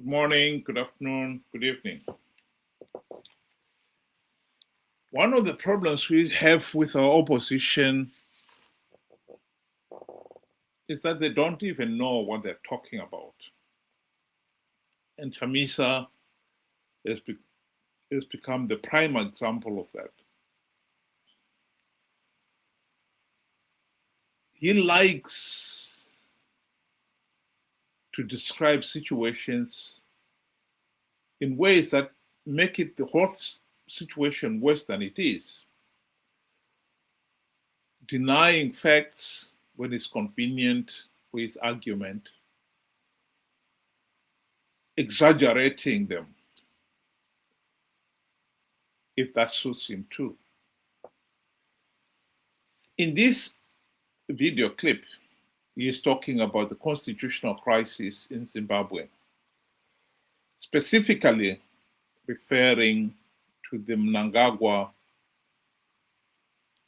morning, good afternoon, good evening. One of the problems we have with our opposition is that they don't even know what they're talking about. And Chamisa has become the prime example of that. He likes to describe situations in ways that make it the whole situation worse than it is. Denying facts when it's convenient for his argument, exaggerating them if that suits him too. In this video clip, he is talking about the constitutional crisis in Zimbabwe, specifically referring to the Mnangagwa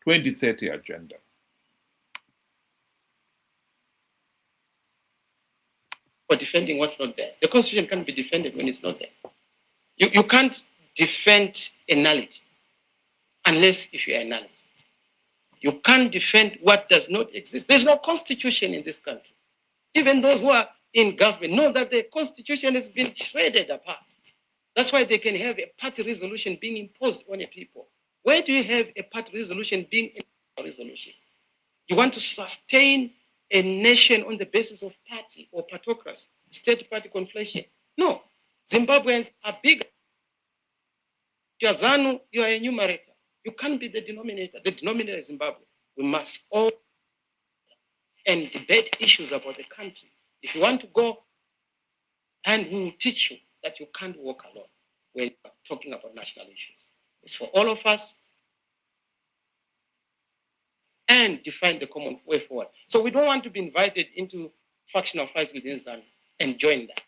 2030 agenda. For defending what's not there. The Constitution can't be defended when it's not there. You can't defend a nullity unless if you're a nullity. You can't defend what does not exist. There's no Constitution in this country. Even those who are in government know that the Constitution has been shredded apart. That's why they can have a party resolution being imposed on a people. Where do you have a party resolution being a resolution? You want to sustain a nation on the basis of party or partocracy, state-party conflation. No. Zimbabweans are big. You are Zanu, you are a numerator. You can't be the denominator. The denominator is Zimbabwe. We must all and debate issues about the country. If you want to go, and we will teach you that you can't walk alone when you are talking about national issues. It's for all of us and define the common way forward. So we don't want to be invited into factional fights within ZANU and join that.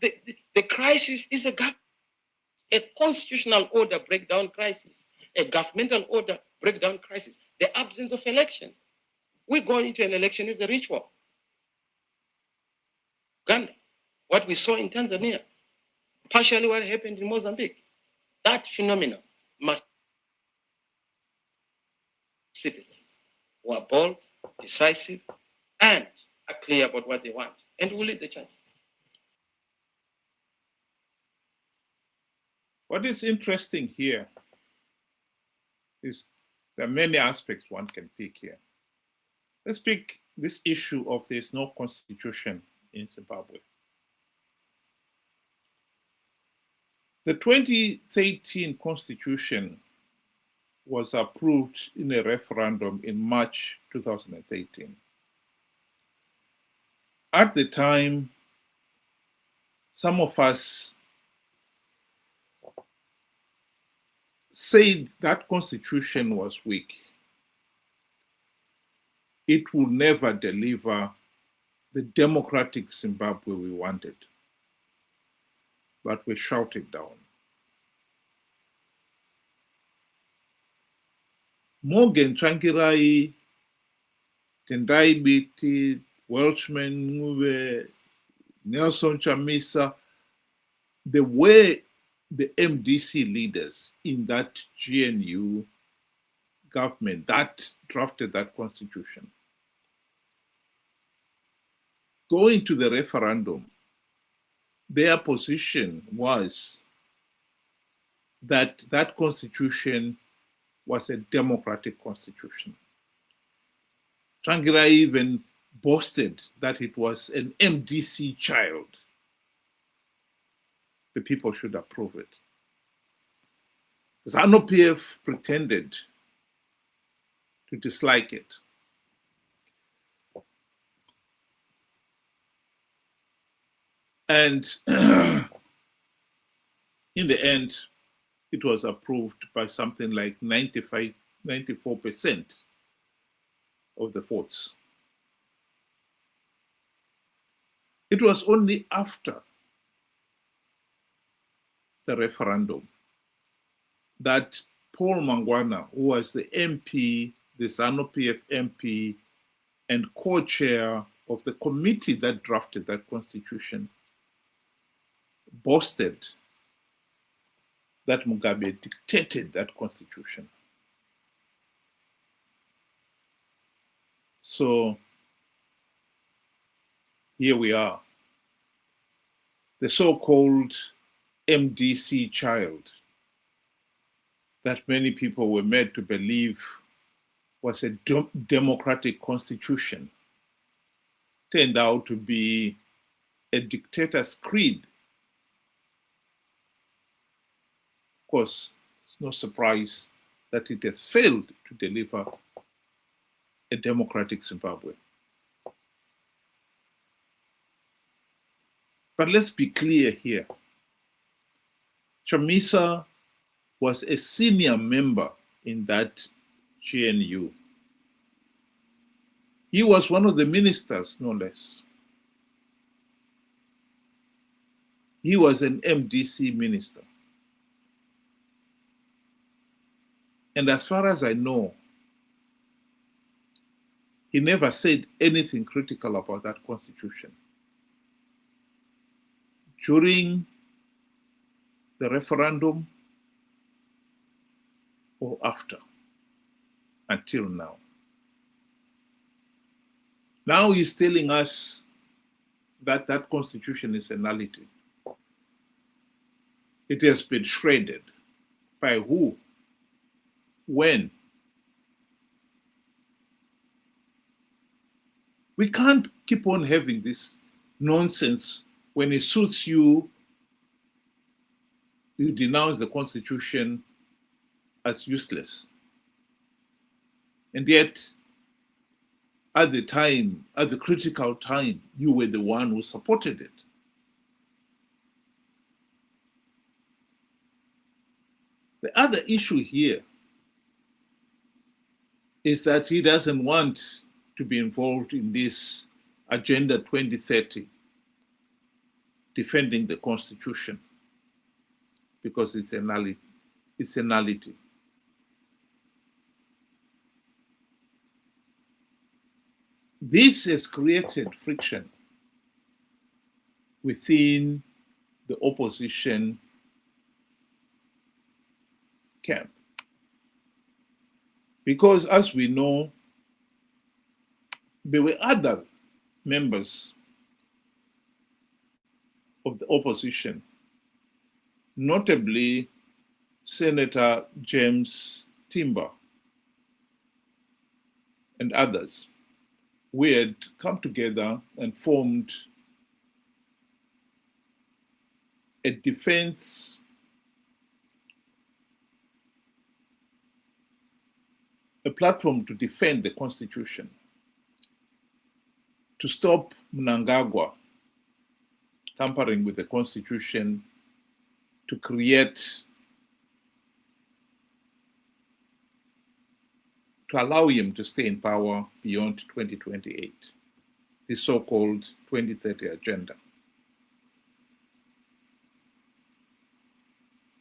The crisis is a constitutional order breakdown crisis, a governmental order breakdown crisis, the absence of elections. We go into an election is a ritual. Uganda, what we saw in Tanzania, partially what happened in Mozambique, that phenomenon must citizens who are bold, decisive, and are clear about what they want, and will lead the change. What is interesting here is there are many aspects one can pick here. Let's pick this issue of there's no constitution in Zimbabwe. The 2013 constitution was approved in a referendum in March 2013. At the time, some of us said that constitution was weak. It would never deliver the democratic Zimbabwe we wanted, but we shouted down. Morgan Trangirai, Tendai Biti, Welchman Ngube, Nelson Chamisa, the way the MDC leaders in that GNU government that drafted that constitution, going to the referendum, their position was that that constitution was a democratic constitution. Trangirai even boasted that it was an MDC child. The people should approve it. Zanu PF pretended to dislike it. And in the end, it was approved by something like 94% of the votes. It was only after the referendum that Paul Mangwana, who was the MP, the Zanu PF MP, and co-chair of the committee that drafted that constitution, boasted that Mugabe dictated that constitution. So here we are, the so-called MDC child that many people were made to believe was a democratic constitution, turned out to be a dictator's creed. Of course, it's no surprise that it has failed to deliver a democratic Zimbabwe. But let's be clear here. Chamisa was a senior member in that GNU. He was one of the ministers, no less. He was an MDC minister. And as far as I know, he never said anything critical about that constitution. During the referendum or after, until now. Now he's telling us that that constitution is a nullity. It has been shredded. By who? When? We can't keep on having this nonsense. When it suits you, you denounce the constitution as useless. And yet, at the time, at the critical time, you were the one who supported it. The other issue here is that he doesn't want to be involved in this Agenda 2030, defending the Constitution, because it's a nullity. It's a nullity. This has created friction within the opposition camp. Because as we know, there were other members of the opposition, notably Senator Jameson Timba and others, we had come together and formed a defense a platform to defend the Constitution, to stop Mnangagwa tampering with the Constitution, to create, to allow him to stay in power beyond 2028, the so-called 2030 agenda.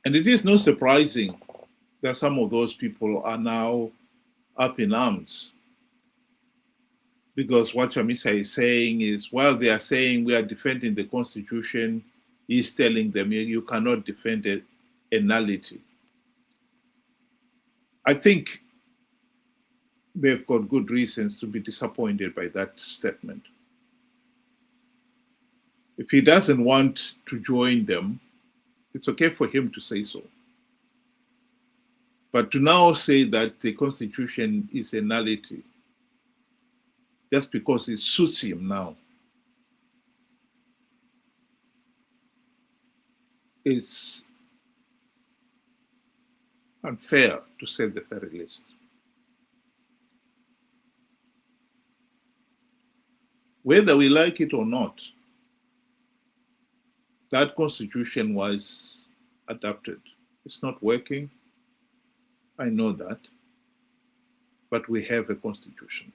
And it is not surprising that some of those people are now up in arms, because what Chamisa is saying is, while they are saying we are defending the Constitution, he's telling them you cannot defend a nullity. I think they've got good reasons to be disappointed by that statement. If he doesn't want to join them, it's okay for him to say so. But to now say that the Constitution is a nullity, just because it suits him now, it's unfair, to say the very least. Whether we like it or not, that Constitution was adopted. It's not working. I know that, but we have a Constitution.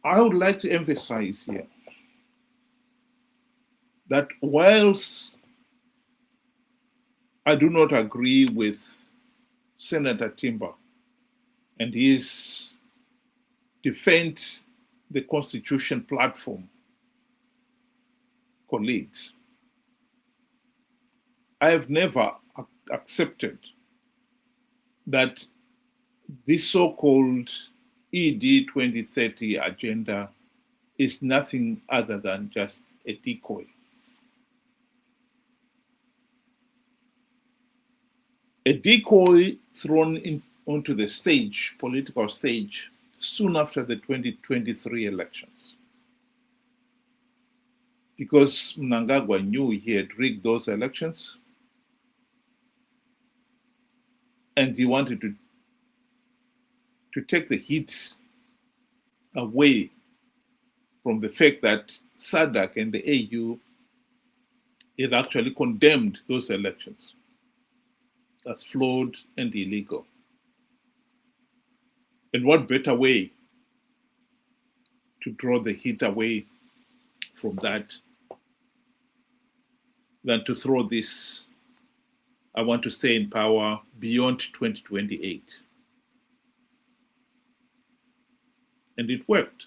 I would like to emphasize here that whilst I do not agree with Senator Timba and his defense the Constitution platform, colleagues, I have never accepted that this so-called ED 2030 agenda is nothing other than just a decoy. A decoy thrown onto the stage, political stage, soon after the 2023 elections. Because Mnangagwa knew he had rigged those elections, and he wanted to take the heat away from the fact that SADC and the AU had actually condemned those elections as flawed and illegal. And what better way to draw the heat away from that than to throw this, I want to stay in power beyond 2028. And it worked.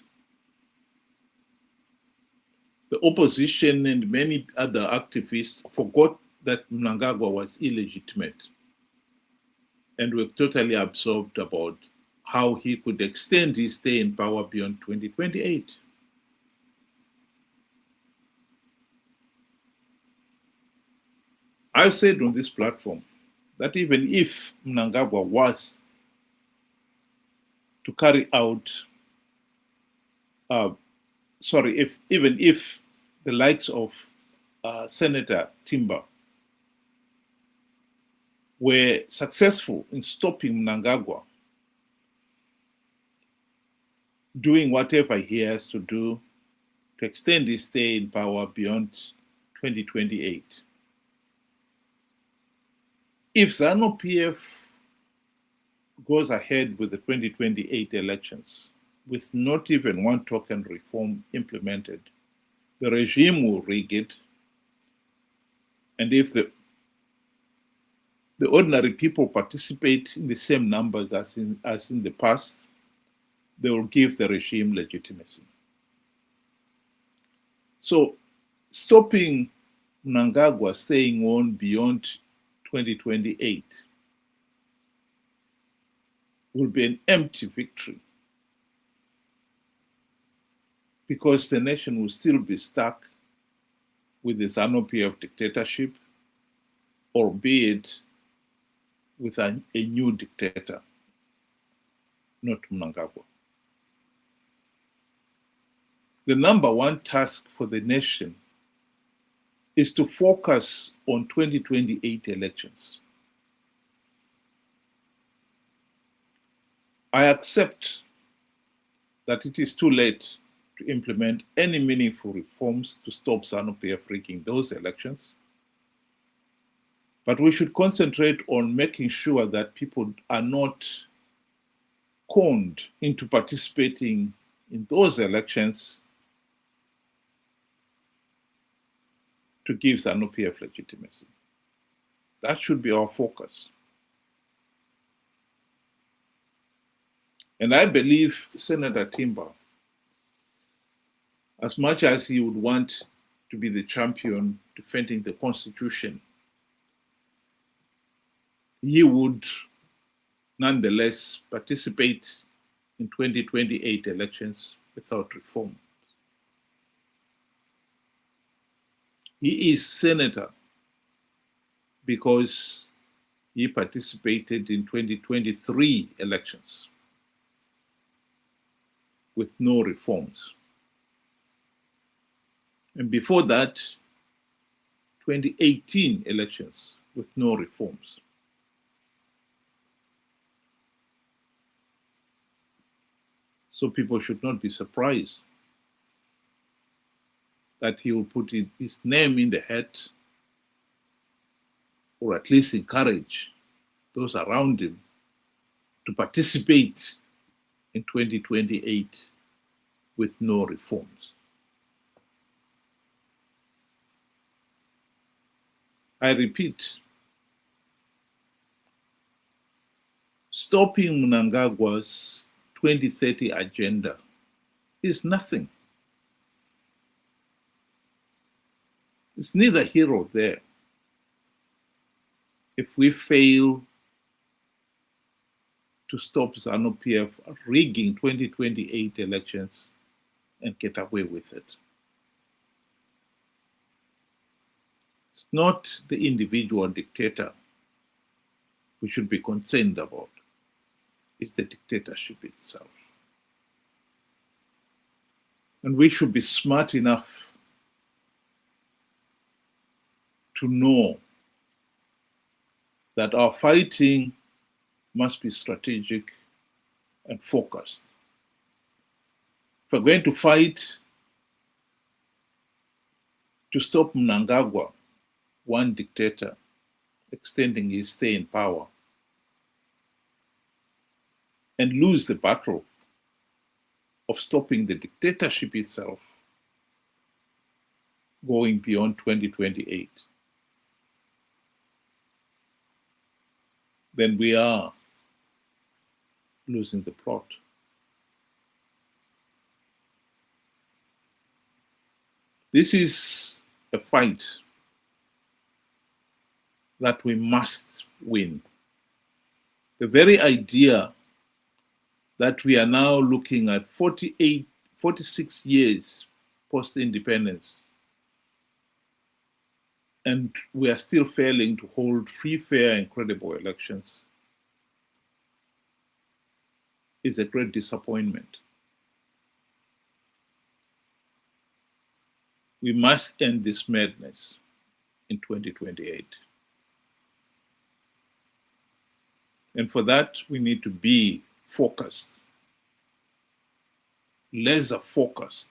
The opposition and many other activists forgot that Mnangagwa was illegitimate and were totally absorbed about how he could extend his stay in power beyond 2028. I've said on this platform that even if Mnangagwa was to carry out, even if the likes of Senator Timba were successful in stopping Mnangagwa doing whatever he has to do to extend his stay in power beyond 2028. If Zanu PF goes ahead with the 2028 elections with not even one token reform implemented, the regime will rig it. And if the ordinary people participate in the same numbers as in the past, they will give the regime legitimacy. So stopping Mnangagwa staying on beyond 2028 will be an empty victory, because the nation will still be stuck with the Zanu PF dictatorship, albeit with a new dictator, not Mnangagwa. The number one task for the nation is to focus on 2028 elections. I accept that it is too late to implement any meaningful reforms to stop Zanu PF rigging those elections. But we should concentrate on making sure that people are not conned into participating in those elections to give Zanu PF legitimacy. That should be our focus. And I believe Senator Timba, as much as he would want to be the champion defending the Constitution, he would nonetheless participate in 2028 elections without reform. He is senator because he participated in 2023 elections with no reforms. And before that, 2018 elections with no reforms. So people should not be surprised that he will put his name in the hat, or at least encourage those around him to participate in 2028 with no reforms. I repeat, stopping Mnangagwa's 2030 agenda is nothing. It's neither here or there. If we fail to stop Zanu PF rigging 2028 elections and get away with it. It's not the individual dictator we should be concerned about. It's the dictatorship itself. And we should be smart enough to know that our fighting must be strategic and focused. If we're going to fight to stop Mnangagwa, one dictator, extending his stay in power, and lose the battle of stopping the dictatorship itself going beyond 2028, then we are losing the plot. This is a fight that we must win. The very idea that we are now looking at 46 years post-independence, and we are still failing to hold free, fair, and credible elections is a great disappointment. We must end this madness in 2028. And for that, we need to be focused, laser focused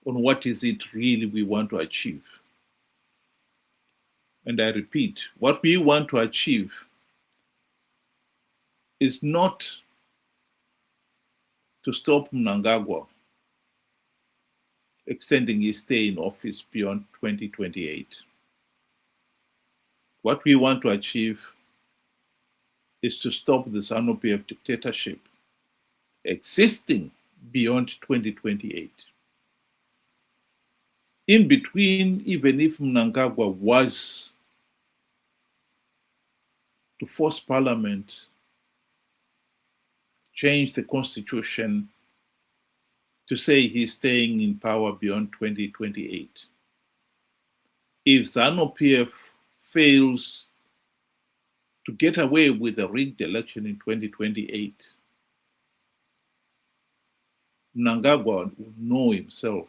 on what is it really we want to achieve. And I repeat, what we want to achieve is not to stop Mnangagwa extending his stay in office beyond 2028. What we want to achieve is to stop the Zanu PF dictatorship existing beyond 2028. In between, even if Mnangagwa was to force Parliament, change the constitution to say he's staying in power beyond 2028. If Zanu PF fails to get away with a rigged election in 2028, Mnangagwa will know himself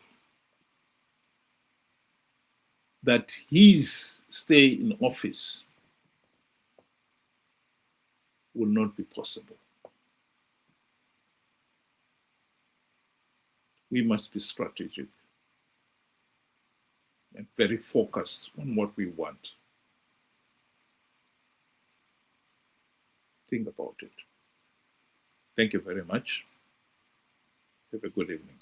that his stay in office will not be possible. We must be strategic and very focused on what we want. Think about it. Thank you very much. Have a good evening.